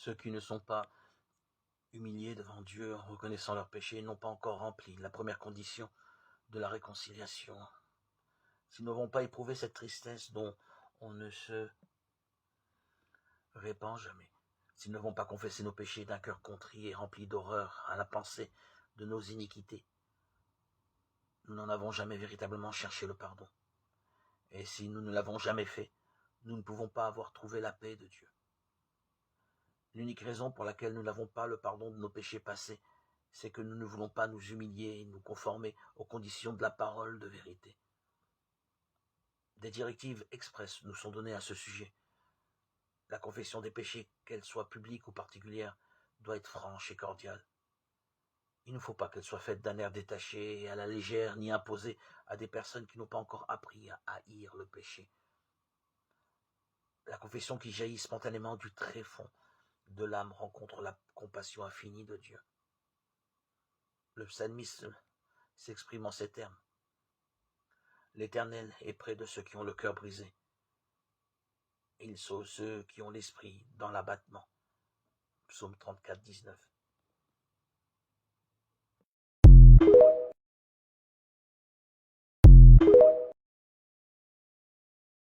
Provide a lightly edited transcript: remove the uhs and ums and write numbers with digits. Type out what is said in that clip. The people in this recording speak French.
Ceux qui ne sont pas humiliés devant Dieu en reconnaissant leurs péchés n'ont pas encore rempli la première condition de la réconciliation. S'ils n'auront pas éprouvé cette tristesse dont on ne se répand jamais, s'ils ne vont pas confesser nos péchés d'un cœur contrit et rempli d'horreur à la pensée de nos iniquités, nous n'en avons jamais véritablement cherché le pardon. Et si nous ne l'avons jamais fait, nous ne pouvons pas avoir trouvé la paix de Dieu. L'unique raison pour laquelle nous n'avons pas le pardon de nos péchés passés, c'est que nous ne voulons pas nous humilier et nous conformer aux conditions de la parole de vérité. Des directives expresses nous sont données à ce sujet. La confession des péchés, qu'elle soit publique ou particulière, doit être franche et cordiale. Il ne faut pas qu'elle soit faite d'un air détaché et à la légère, ni imposée à des personnes qui n'ont pas encore appris à haïr le péché. La confession qui jaillit spontanément du tréfonds de l'âme rencontre la compassion infinie de Dieu. Le psalmiste s'exprime en ces termes. L'Éternel est près de ceux qui ont le cœur brisé. Il sauve ceux qui ont l'esprit dans l'abattement. Psaume 34, 19.